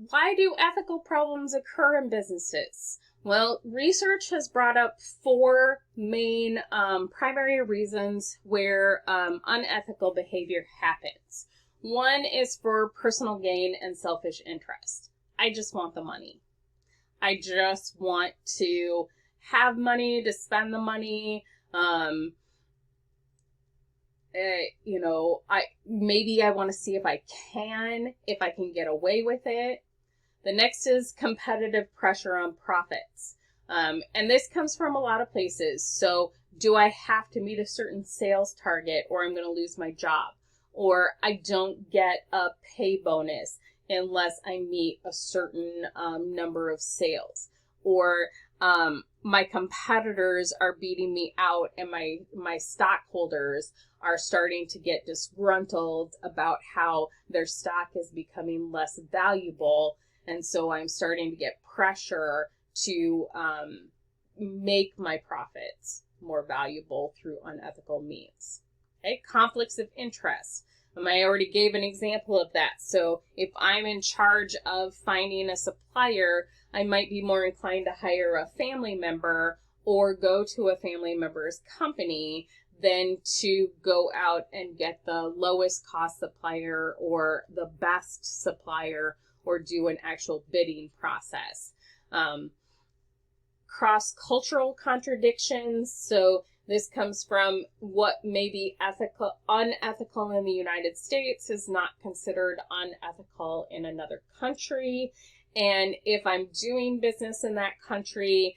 Why do ethical problems occur in businesses? Well, research has brought up four main primary reasons where unethical behavior happens. One is for personal gain and selfish interest. I just want the money. I just want to have money, to spend the money. I want to see if I can get away with it. The next is competitive pressure on profits. And this comes from a lot of places. So do I have to meet a certain sales target or I'm going to lose my job? Or I don't get a pay bonus unless I meet a certain number of sales. Or my competitors are beating me out and my stockholders are starting to get disgruntled about how their stock is becoming less valuable. And so I'm starting to get pressure to make my profits more valuable through unethical means. Okay, conflicts of interest. I already gave an example of that. So if I'm in charge of finding a supplier, I might be more inclined to hire a family member or go to a family member's company than to go out and get the lowest cost supplier or the best supplier or do an actual bidding process. Cross-cultural contradictions. So this comes from what may be unethical in the United States is not considered unethical in another country. And if I'm doing business in that country,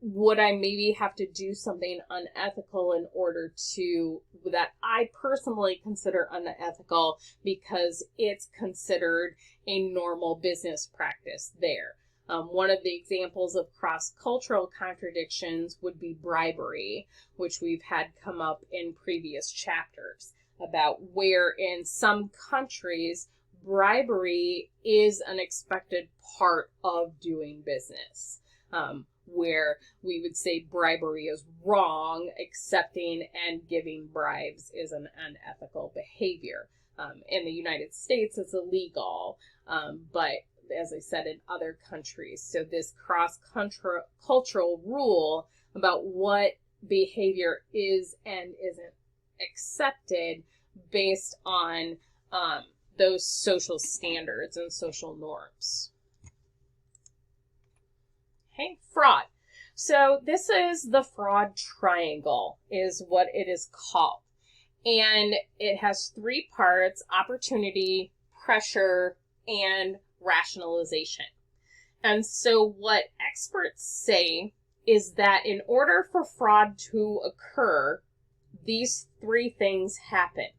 would I maybe have to do something unethical in order to, that I personally consider unethical because it's considered a normal business practice there. One of the examples of cross-cultural contradictions would be bribery, which we've had come up in previous chapters about where in some countries bribery is an expected part of doing business. Where we would say bribery is wrong, accepting and giving bribes is an unethical behavior. In the United States, it's illegal, but as I said, in other countries. So this cross-cultural rule about what behavior is and isn't accepted based on those social standards and social norms. Okay, fraud. So this is the fraud triangle is what it is called. And it has three parts: opportunity, pressure, and rationalization. And so what experts say is that in order for fraud to occur, these three things happen.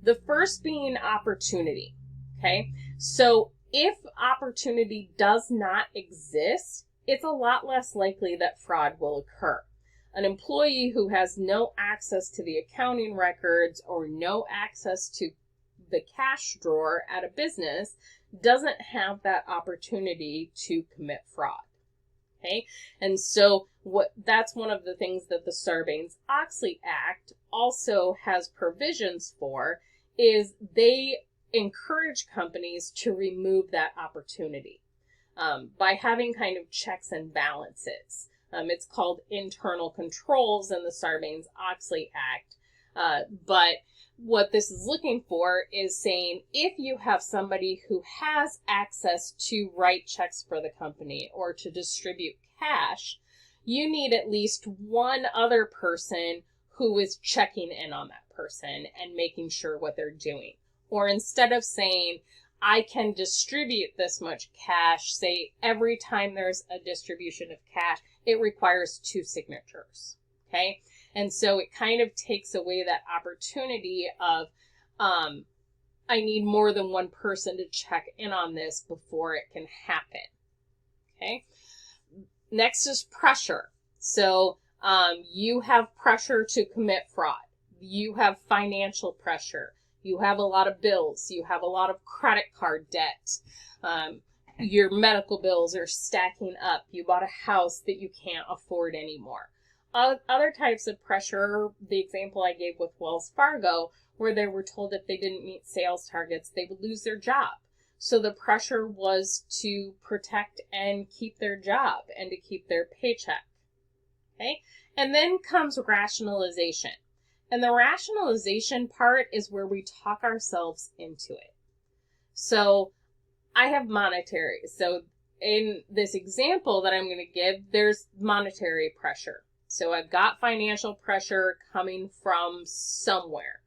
The first being opportunity. Okay, so if opportunity does not exist, it's a lot less likely that fraud will occur. An employee who has no access to the accounting records or no access to the cash drawer at a business doesn't have that opportunity to commit fraud. Okay, and so that's one of the things that the Sarbanes-Oxley Act also has provisions for, is they encourage companies to remove that opportunity by having kind of checks and balances. It's called internal controls in the Sarbanes-Oxley Act, but what this is looking for is saying if you have somebody who has access to write checks for the company or to distribute cash, you need at least one other person who is checking in on that person and making sure what they're doing. Or instead of saying, I can distribute this much cash, say every time there's a distribution of cash, it requires 2 signatures. Okay? And so it kind of takes away that opportunity of, I need more than one person to check in on this before it can happen. Okay. Next is pressure. So you have pressure to commit fraud. You have financial pressure. You have a lot of bills. You have a lot of credit card debt. Your medical bills are stacking up. You bought a house that you can't afford anymore. Other types of pressure, the example I gave with Wells Fargo, where they were told if they didn't meet sales targets, they would lose their job. So the pressure was to protect and keep their job and to keep their paycheck. Okay? And then comes rationalization. And the rationalization part is where we talk ourselves into it. So I have monetary. So in this example that I'm going to give, there's monetary pressure. So I've got financial pressure coming from somewhere.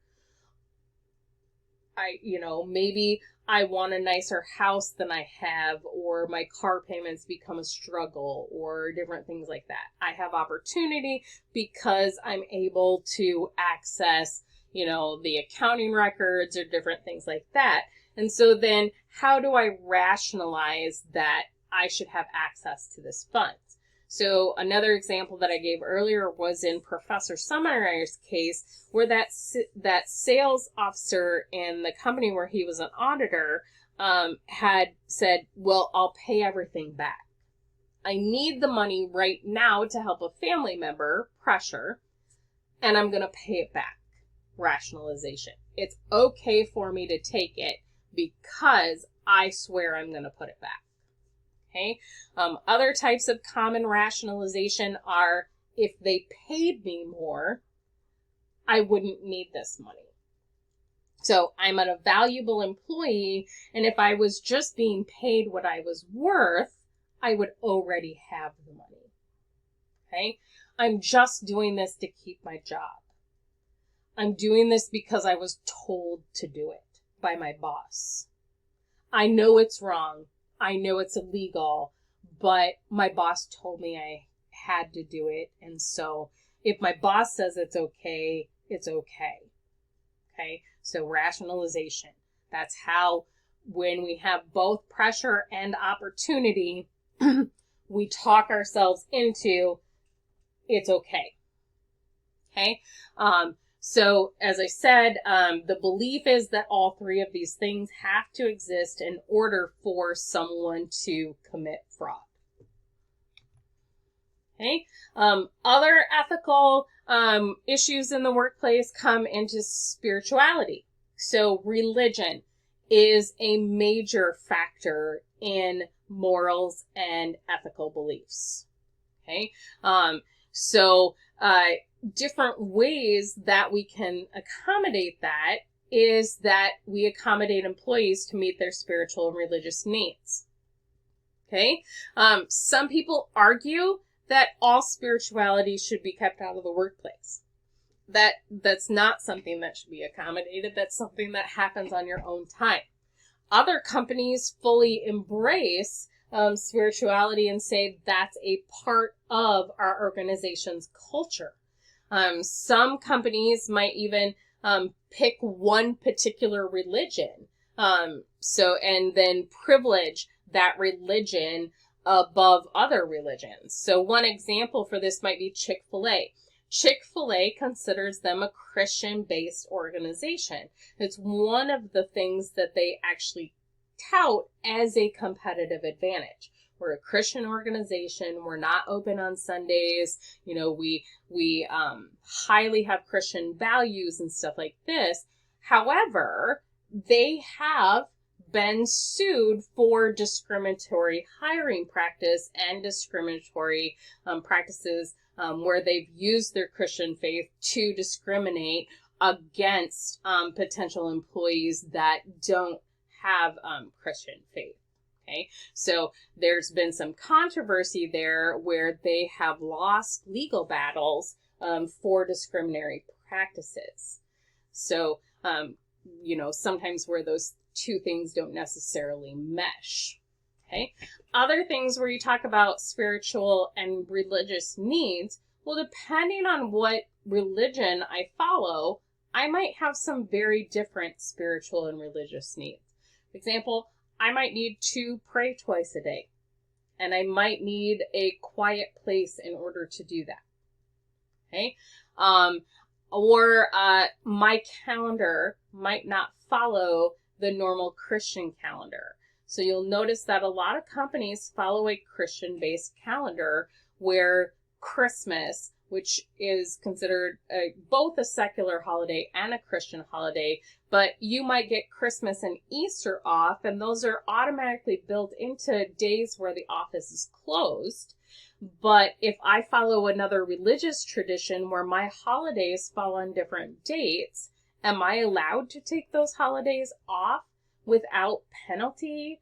Maybe I want a nicer house than I have, or my car payments become a struggle, or different things like that. I have opportunity because I'm able to access, the accounting records or different things like that. And so then how do I rationalize that I should have access to this fund? So another example that I gave earlier was in Professor Summerer's case, where that sales officer in the company where he was an auditor had said, well, I'll pay everything back. I need the money right now to help a family member, pressure, and I'm going to pay it back. Rationalization. It's okay for me to take it because I swear I'm going to put it back. Okay. Other types of common rationalization are, if they paid me more, I wouldn't need this money. So I'm a valuable employee, and if I was just being paid what I was worth, I would already have the money. Okay. I'm just doing this to keep my job. I'm doing this because I was told to do it by my boss. I know it's wrong. I know it's illegal, but my boss told me I had to do it. And so if my boss says it's okay, it's okay. Okay. So rationalization. That's how, when we have both pressure and opportunity, we talk ourselves into it's okay. Okay. So as I said, the belief is that all three of these things have to exist in order for someone to commit fraud. Okay. Other ethical issues in the workplace come into spirituality. So religion is a major factor in morals and ethical beliefs. Okay. Different ways that we can accommodate that is that we accommodate employees to meet their spiritual and religious needs. Okay. Some people argue that all spirituality should be kept out of the workplace. That's not something that should be accommodated. That's something that happens on your own time. Other companies fully embrace spirituality and say that's a part of our organization's culture. Some companies might even pick one particular religion, and then privilege that religion above other religions. So one example for this might be Chick-fil-A. Chick-fil-A considers them a Christian-based organization. It's one of the things that they actually tout as a competitive advantage. We're a Christian organization. We're not open on Sundays. We highly have Christian values and stuff like this. However, they have been sued for discriminatory hiring practice and discriminatory practices where they've used their Christian faith to discriminate against potential employees that don't have Christian faith. Okay, so there's been some controversy there where they have lost legal battles for discriminatory practices. So, sometimes where those two things don't necessarily mesh. Okay, other things where you talk about spiritual and religious needs, well, depending on what religion I follow, I might have some very different spiritual and religious needs. For example, I might need to pray twice a day, and I might need a quiet place in order to do that. Okay. Or my calendar might not follow the normal Christian calendar. So you'll notice that a lot of companies follow a Christian-based calendar where Christmas which is considered both a secular holiday and a Christian holiday, but you might get Christmas and Easter off, and those are automatically built into days where the office is closed. But if I follow another religious tradition where my holidays fall on different dates, am I allowed to take those holidays off without penalty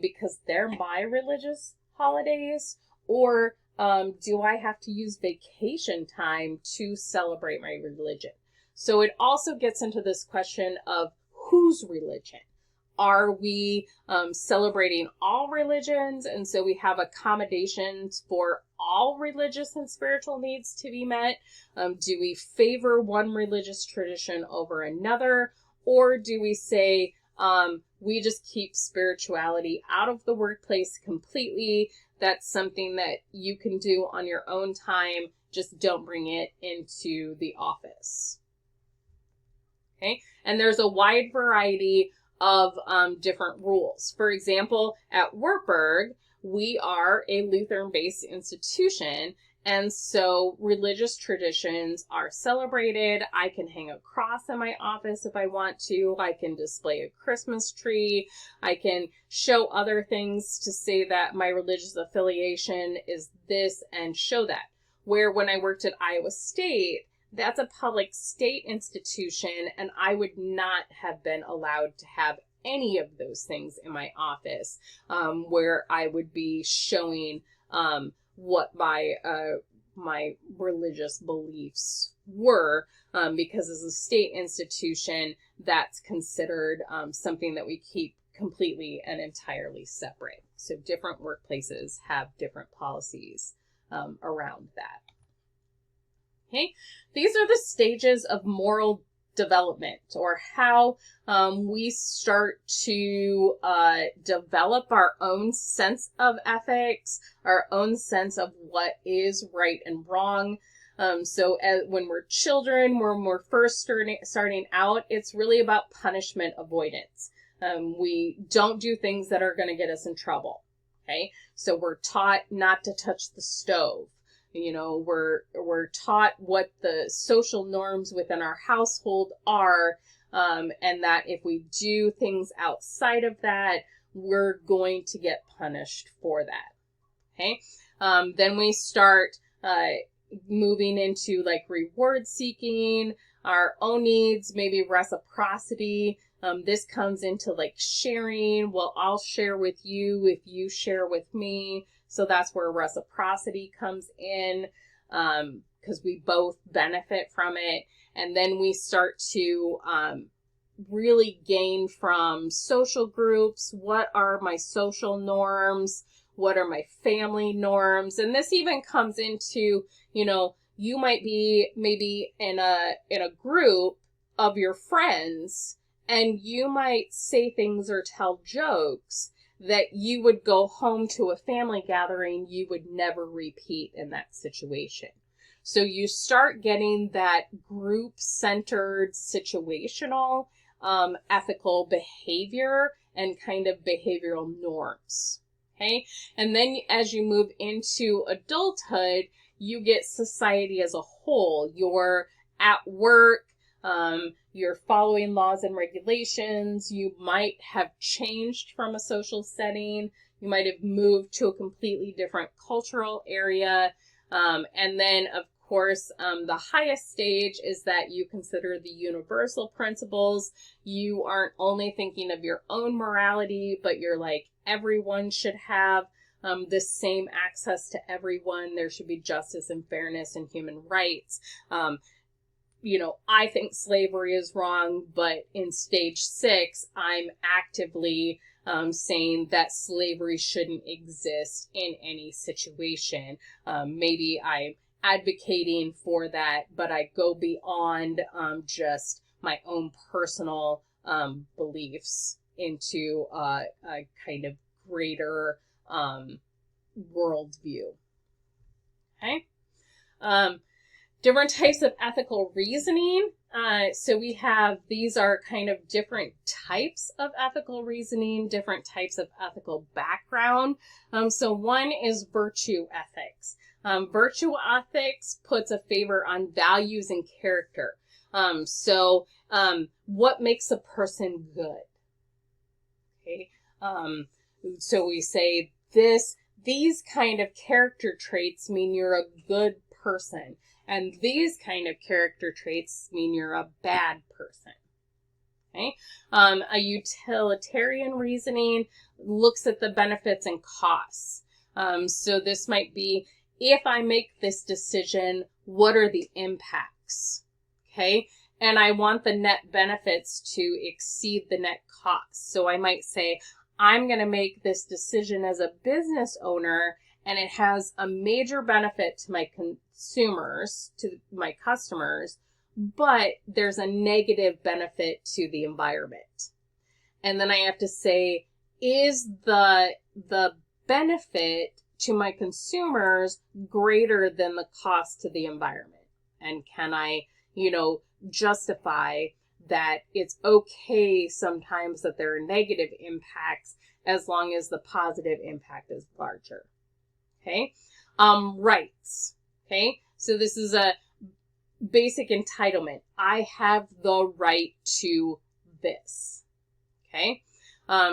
because they're my religious holidays? Or do I have to use vacation time to celebrate my religion? So it also gets into this question of whose religion? Are we celebrating all religions? And so we have accommodations for all religious and spiritual needs to be met. Do we favor one religious tradition over another? Or do we say we just keep spirituality out of the workplace completely? That's something that you can do on your own time. Just don't bring it into the office. Okay, and there's a wide variety of different rules. For example, at Wartburg, we are a Lutheran-based institution, and so religious traditions are celebrated. I can hang a cross in my office if I want to. I can display a Christmas tree. I can show other things to say that my religious affiliation is this and show that. Where when I worked at Iowa State, that's a public state institution, and I would not have been allowed to have any of those things in my office, where I would be showing what my religious beliefs were, because as a state institution, that's considered something that we keep completely and entirely separate. So different workplaces have different policies around that. Okay, these are the stages of moral development, or how we start to develop our own sense of ethics, our own sense of what is right and wrong. So when we're children, when we're first starting out, it's really about punishment avoidance. We don't do things that are going to get us in trouble. Okay, so we're taught not to touch the stove. You know, we're taught what the social norms within our household are, and that if we do things outside of that, we're going to get punished for that. Okay, then we start moving into like reward seeking, our own needs, maybe reciprocity. This comes into like sharing. Well, I'll share with you if you share with me. So that's where reciprocity comes in, because we both benefit from it. And then we start to really gain from social groups. What are my social norms? What are my family norms? And this even comes into, you know, you might be maybe in a group of your friends, and you might say things or tell jokes that you would go home to a family gathering you would never repeat in that situation. So you start getting that group-centered, situational, ethical behavior and kind of behavioral norms. Okay? And then as you move into adulthood, you get society as a whole. You're at work, you're following laws and regulations. You might have changed from a social setting. You might have moved to a completely different cultural area. And then, of course, the highest stage is that you consider the universal principles. You aren't only thinking of your own morality, but you're like, everyone should have the same access to everyone. There should be justice and fairness and human rights. You know, I think slavery is wrong, but in stage 6, I'm actively saying that slavery shouldn't exist in any situation. Maybe I'm advocating for that, but I go beyond just my own personal beliefs into a kind of greater worldview. Okay? Different types of ethical reasoning. So we have, these are kind of different types of ethical reasoning, different types of ethical background. So one is virtue ethics. Virtue ethics puts a favor on values and character. What makes a person good? Okay. So we say these kind of character traits mean you're a good person, and these kind of character traits mean you're a bad person. Okay. A utilitarian reasoning looks at the benefits and costs. So this might be, if I make this decision, what are the impacts? Okay. And I want the net benefits to exceed the net costs. So I might say, I'm going to make this decision as a business owner, and it has a major benefit to my consumers, to my customers, but there's a negative benefit to the environment. And then I have to say, is the benefit to my consumers greater than the cost to the environment? And can I, justify that it's okay sometimes that there are negative impacts as long as the positive impact is larger? Okay. Rights. Okay. So this is a basic entitlement. I have the right to this. Okay.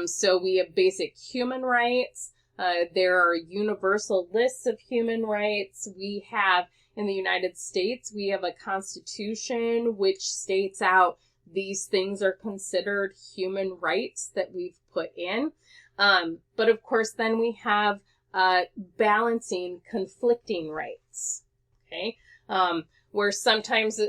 So we have basic human rights. There are universal lists of human rights. We have, in the United States, we have a constitution which states out these things are considered human rights that we've put in. But of course, then we have balancing conflicting rights. Okay. Where sometimes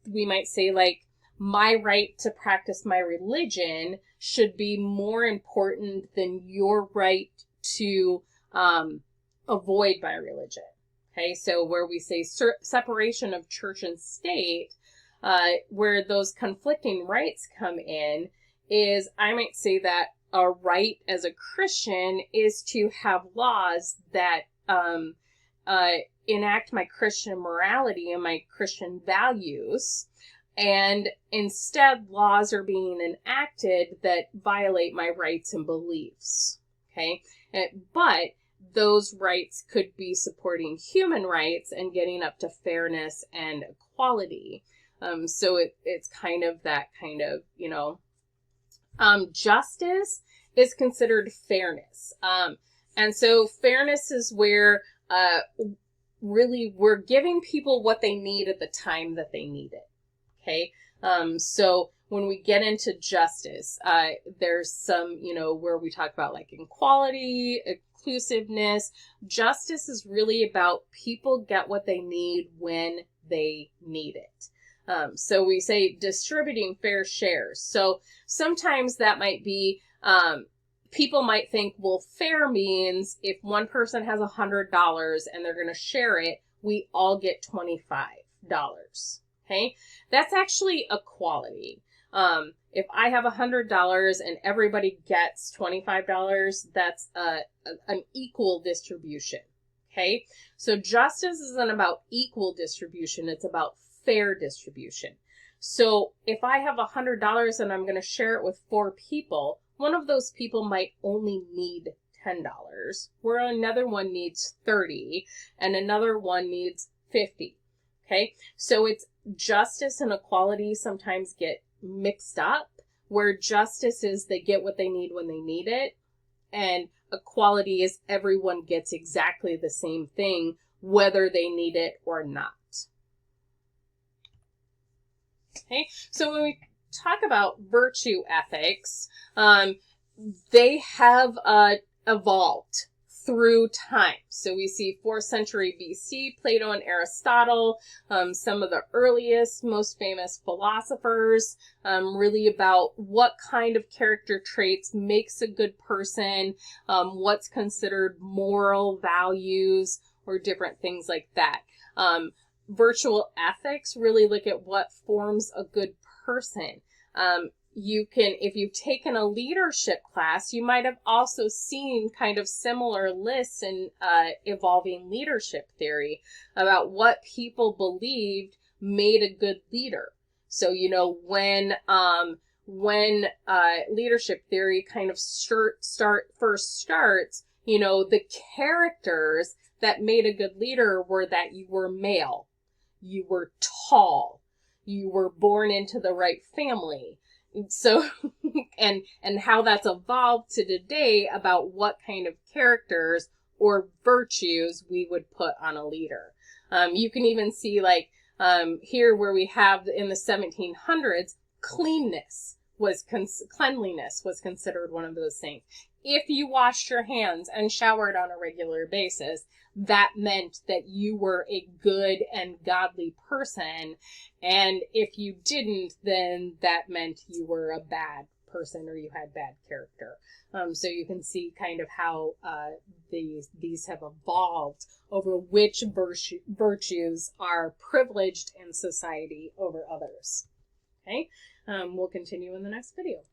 we might say, like, my right to practice my religion should be more important than your right to avoid my religion. Okay, so where we say separation of church and state, where those conflicting rights come in, is I might say that a right as a Christian is to have laws that enact my Christian morality and my Christian values, and instead laws are being enacted that violate my rights and beliefs. Okay, but those rights could be supporting human rights and getting up to fairness and equality. So it's kind of that kind of, justice is considered fairness. And so fairness is where really we're giving people what they need at the time that they need it. Okay. So when we get into justice, there's some, where we talk about like equality, inclusiveness. Justice is really about people get what they need when they need it. So we say distributing fair shares. So sometimes that might be, people might think, well, fair means if one person has $100 and they're going to share it, we all get $25. Okay. That's actually equality. If I have $100 and everybody gets $25, that's an equal distribution. Okay. So justice isn't about equal distribution. It's about fair distribution. So if I have $100 and I'm going to share it with 4 people, one of those people might only need $10, where another one needs 30 and another one needs 50. Okay. So it's justice and equality sometimes get mixed up, where justice is they get what they need when they need it, and equality is everyone gets exactly the same thing, whether they need it or not. Okay, so when we talk about virtue ethics, they have evolved through time. So we see 4th century BC, Plato and Aristotle, some of the earliest, most famous philosophers, really about what kind of character traits makes a good person, what's considered moral values, or different things like that. Virtual ethics really look at what forms a good person. You can, if you've taken a leadership class, you might have also seen kind of similar lists in evolving leadership theory about what people believed made a good leader. So, when leadership theory kind of first starts, You know, the characters that made a good leader were that you were male, you were tall, you were born into the right family. So, and how that's evolved to today about what kind of characters or virtues we would put on a leader. You can even see like here where we have in the 1700s, cleanliness was considered one of those things. If you washed your hands and showered on a regular basis, that meant that you were a good and godly person. And if you didn't, then that meant you were a bad person or you had bad character. So you can see kind of how these have evolved over which virtues are privileged in society over others. Okay, we'll continue in the next video.